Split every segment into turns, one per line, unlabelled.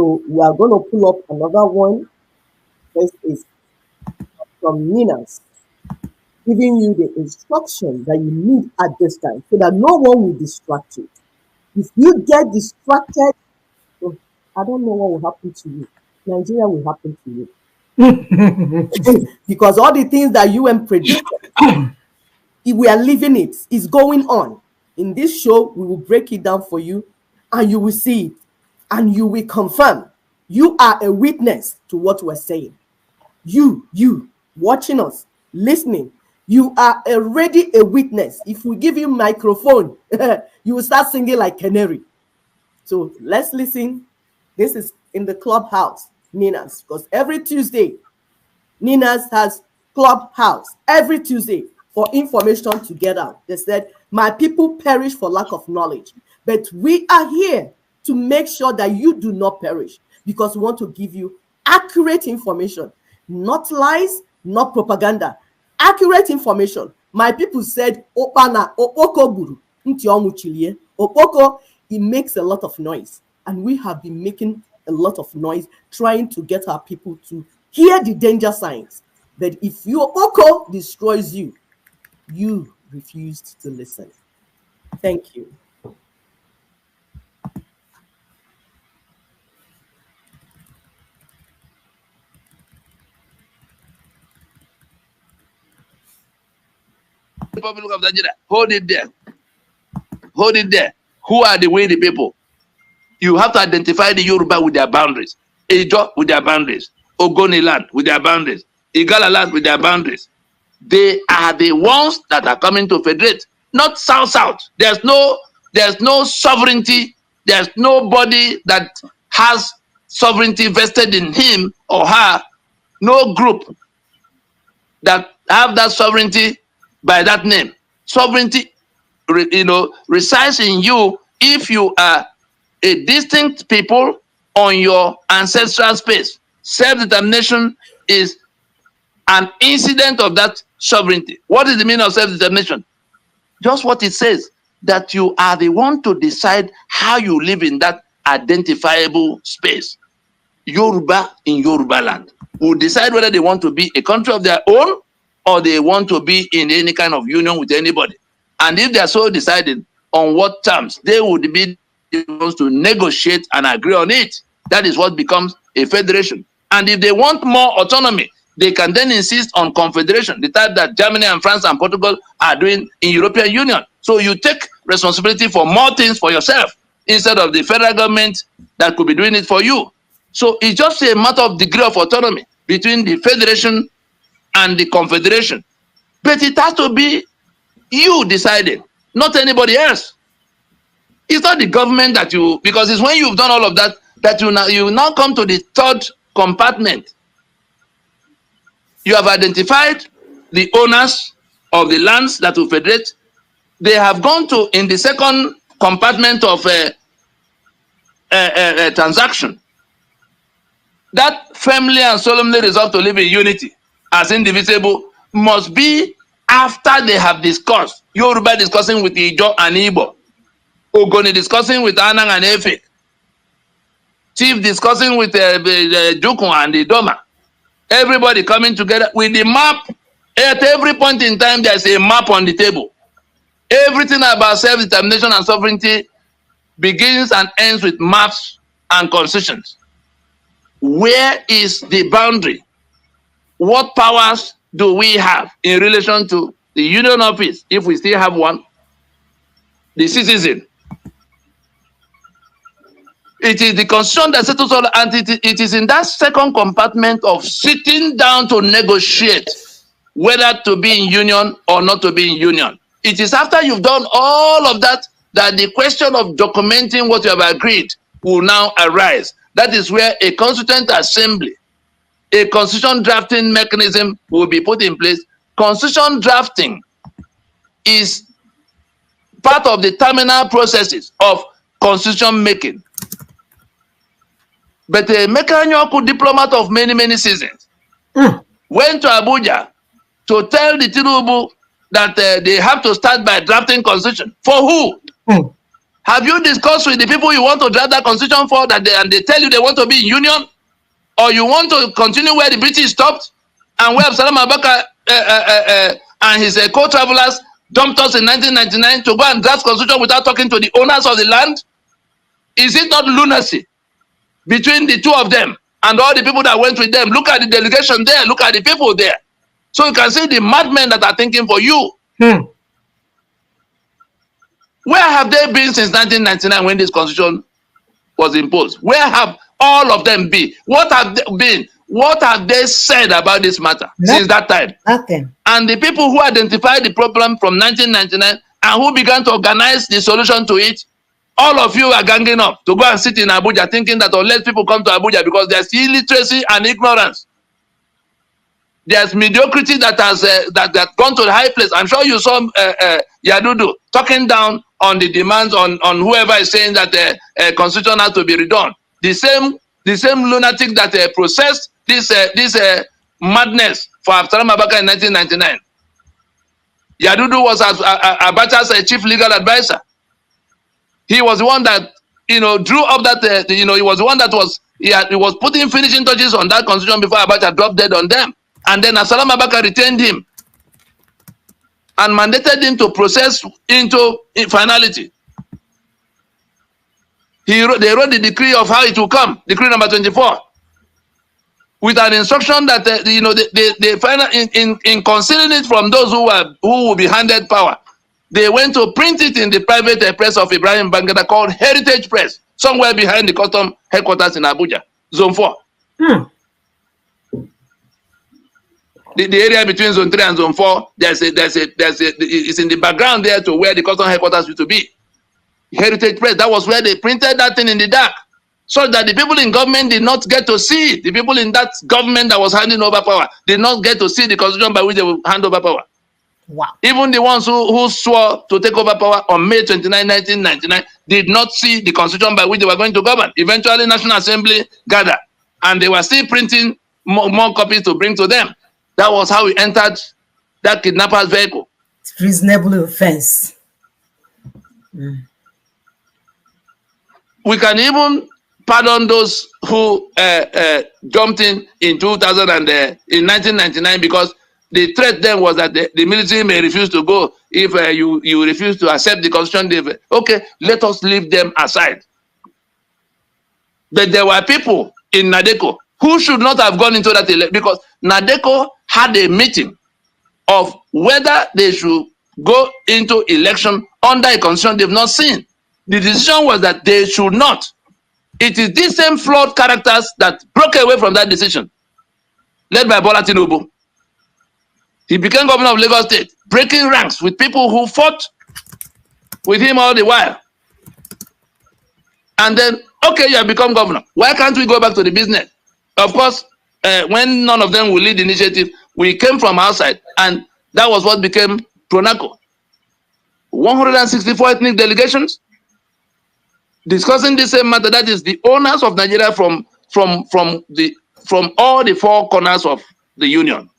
So we are going to pull up another one. This is from Nina's, giving you the instructions that you need at this time so that no one will distract you. If you get distracted, oh, I don't know what will happen to you. Nigeria will happen to you. Because all the things that UN predicted, if we are living it, is going on. In this show, we will break it down for you and you will see it and you will confirm. You are a witness to what we're saying. You watching us, listening, you are already a witness. If we give you microphone, you will start singing like canary. So let's listen. This is in the clubhouse, Nina's, because every Tuesday, Nina's has clubhouse every Tuesday for information to get out. They said, my people perish for lack of knowledge, but we are here to make sure that you do not perish because we want to give you accurate information, not lies, not propaganda, accurate information. My people said, Opana, Opoko Guru, Ntionguchilie, Opoko, it makes a lot of noise. And we have been making a lot of noise trying to get our people to hear the danger signs. But if your Opoko destroys you, you refused to listen. Thank you.
Republic of Nigeria, hold it there. Hold it there. Who are the wealthy people? You have to identify the Yoruba with their boundaries, Ejo with their boundaries, Ogoni land with their boundaries, Igala land with their boundaries. They are the ones that are coming to federate, not South. There's no sovereignty. There's nobody that has sovereignty vested in him or her. No group that have that sovereignty by that name. Sovereignty, resides in you if you are a distinct people on your ancestral space. Self-determination is an incident of that sovereignty. What is the meaning of self-determination? Just what it says, that you are the one to decide how you live in that identifiable space. Yoruba in Yoruba land will decide whether they want to be a country of their own or they want to be in any kind of union with anybody. And if they are so decided on what terms, they would be the ones to negotiate and agree on it. That is what becomes a federation. And if they want more autonomy, they can then insist on confederation, the type that Germany and France and Portugal are doing in European Union. So you take responsibility for more things for yourself instead of the federal government that could be doing it for you. So it's just a matter of degree of autonomy between the federation and the confederation. But it has to be you deciding, not anybody else. It's not the government that you, because it's when you've done all of that, that you now come to the third compartment. You have identified the owners of the lands that will federate. They have gone to, in the second compartment of a transaction, that firmly and solemnly resolved to live in unity as indivisible must be after they have discussed. Yoruba discussing with Ijo and Igbo, Ogoni discussing with Anang and Efik, Chief discussing with Jukun and the Doma. Everybody coming together with the map. At every point in time, there's a map on the table. Everything about self-determination and sovereignty begins and ends with maps and constitutions. Where is the boundary? What powers do we have in relation to the union office, if we still have one, the citizen? It is the constitution that settles all, and it is in that second compartment of sitting down to negotiate whether to be in union or not to be in union. It is after you've done all of that that the question of documenting what you have agreed will now arise. That is where a constituent assembly, a constitution drafting mechanism will be put in place. Constitution drafting is part of the terminal processes of constitution making. But a Mekanyoku diplomat of many seasons went to Abuja to tell the Tinubu that they have to start by drafting constitution. For who? Have you discussed with the people you want to draft that constitution for that and they tell you they want to be in union? Or you want to continue where the British stopped and where Absalom Abaka and his co-travelers dumped us in 1999 to go and draft constitution without talking to the owners of the land? Is it not lunacy between the two of them and all the people that went with them? Look at the delegation there. Look at the people there. So you can see the madmen that are thinking for you. Where have they been since 1999 when this constitution was imposed? Where have all of them been? What have they been? What have they said about this matter since that time?
Nothing.
And the people who identified the problem from 1999 and who began to organize the solution to it, all of you are ganging up to go and sit in Abuja thinking that unless people come to Abuja because there's illiteracy and ignorance, there's mediocrity that has that gone to the high place. I'm sure you saw Yadudu talking down on the demands on whoever is saying that the constitution has to be redone. The same lunatic that processed this madness for Absalom Abaka in 1999. Yadudu was Abacha's chief legal advisor. He was the one that drew up that he was the one that he was putting finishing touches on that constitution before Abacha dropped dead on them. And then Absalom Abaka retained him and mandated him to process into finality. They wrote the decree of how it will come, decree number 24, with an instruction that they final in concealing it from those who will be handed power. They went to print it in the private press of Ibrahim Bangada called Heritage Press, somewhere behind the custom headquarters in Abuja, Zone 4. The area between Zone 3 and Zone 4, it's in the background there to where the custom headquarters used to be. Heritage Press, that was where they printed that thing in the dark, so that the people in government did not get to see it. The people in that government that was handing over power did not get to see the constitution by which they will hand over power.
Wow.
Even the ones who swore to take over power on May 29, 1999 did not see the constitution by which they were going to govern. Eventually, National Assembly gathered, and they were still printing more copies to bring to them. That was how we entered that kidnapper's vehicle.
It's reasonable offense.
We can even pardon those who jumped in 2000 and in 1999 because the threat then was that the military may refuse to go if you refuse to accept the constitution. Okay, let us leave them aside. But there were people in Nadeko who should not have gone into that election because Nadeko had a meeting of whether they should go into election under a constitution they've not seen. The decision was that they should not. It is these same flawed characters that broke away from that decision, led by Bola Tinubu. He became governor of Lagos State, breaking ranks with people who fought with him all the while. And then, okay, you have become governor. Why can't we go back to the business? Of course, when none of them will lead the initiative, we came from outside, and that was what became Pronaco. 164 ethnic delegations discussing the same matter. That is the owners of Nigeria from all the four corners of the union.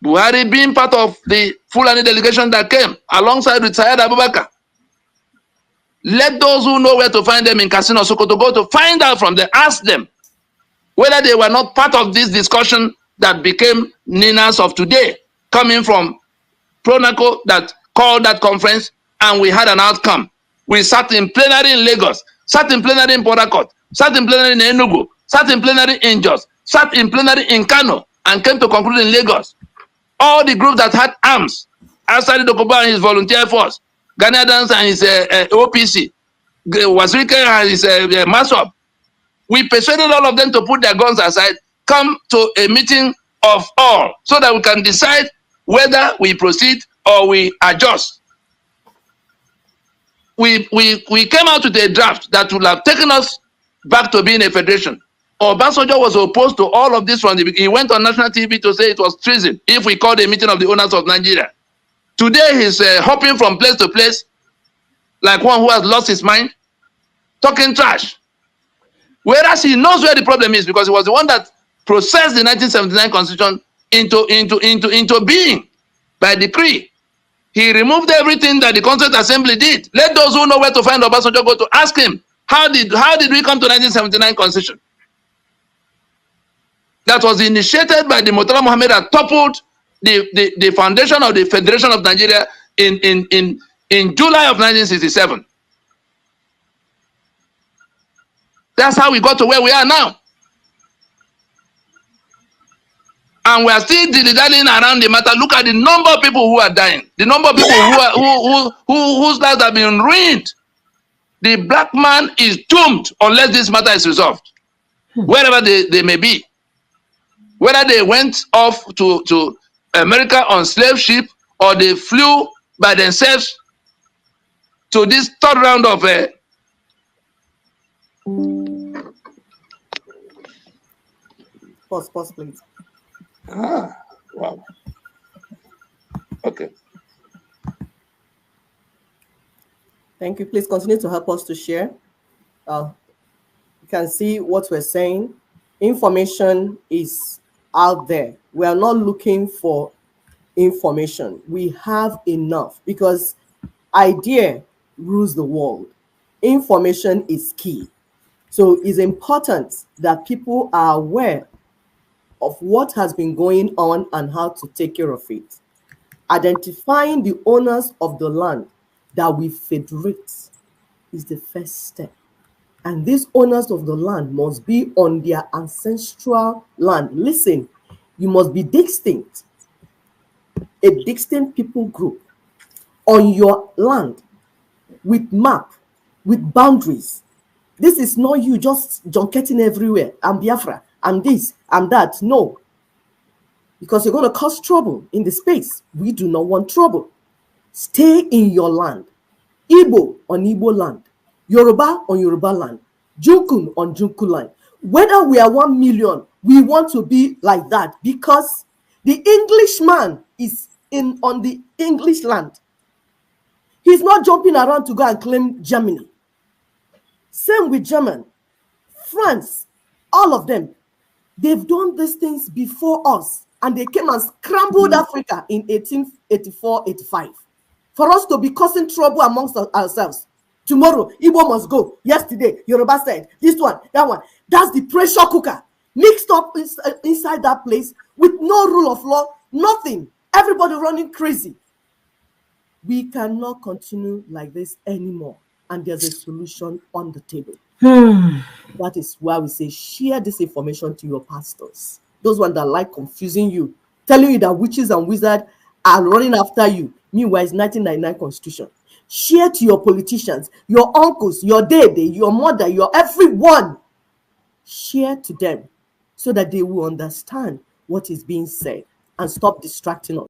Buhari being part of the Fulani delegation that came alongside with Syed Abubakar. Let those who know where to find them in Casino Sokoto go to find out from them, ask them whether they were not part of this discussion that became Ninas of today, coming from Pronaco that called that conference, and we had an outcome. We sat in plenary in Lagos, sat in plenary in Port Harcourt, sat in plenary in Enugu, sat in plenary in Jos, sat in plenary in Kano, and came to conclude in Lagos. All the groups that had arms, outside Dokuba and his volunteer force, Ghanaians and his OPC, Wazirike and his MASOP, we persuaded all of them to put their guns aside, come to a meeting of all, so that we can decide whether we proceed or we adjust. We came out with a draft that would have taken us back to being a federation. Obasanjo was opposed to all of this from the beginning. He went on national TV to say it was treason if we called a meeting of the owners of Nigeria. Today he's hopping from place to place like one who has lost his mind, talking trash. Whereas he knows where the problem is, because he was the one that processed the 1979 constitution into being by decree. He removed everything that the Constituent Assembly did. Let those who know where to find Obasanjo go to ask him, how did we come to 1979 Constitution? That was initiated by the Murtala Muhammad that toppled the foundation of the Federation of Nigeria in July of 1967. That's how we got to where we are now. And we are still dilly-dallying around the matter. Look at the number of people who are dying. The number of people whose lives have been ruined. The black man is doomed unless this matter is resolved. Wherever they may be. Whether they went off to America on slave ship or they flew by themselves to this third round of
Pause, please.
Wow. Okay.
Thank you. Please continue to help us to share. You can see what we're saying. Information is out there. We are not looking for information. We have enough because idea rules the world. Information is key. So it's important that people are aware of what has been going on and how to take care of it. Identifying the owners of the land that we federate is the first step. And these owners of the land must be on their ancestral land. Listen, you must be distinct, a distinct people group on your land with map, with boundaries. This is not you just junketing everywhere and Biafra and this and that. No, because you're going to cause trouble in the space. We do not want trouble. Stay in your land. Igbo on Igbo land. Yoruba on Yoruba land. Junkun on Junkun land. Whether we are 1 million, we want to be like that because the Englishman is on the English land. He's not jumping around to go and claim Germany. Same with German, France, all of them. They've done these things before us, and they came and scrambled Africa in 1884-85 for us to be causing trouble amongst ourselves. Tomorrow, Igbo must go. Yesterday, Yoruba said, this one, that one. That's the pressure cooker mixed up inside that place with no rule of law, nothing. Everybody running crazy. We cannot continue like this anymore. And there's a solution on the table. That is why we say share this information to your pastors. Those ones that like confusing you, telling you that witches and wizards are running after you. Meanwhile, it's 1999 Constitution. Share to your politicians, your uncles, your daddy, your mother, your everyone. Share to them so that they will understand what is being said and stop distracting us.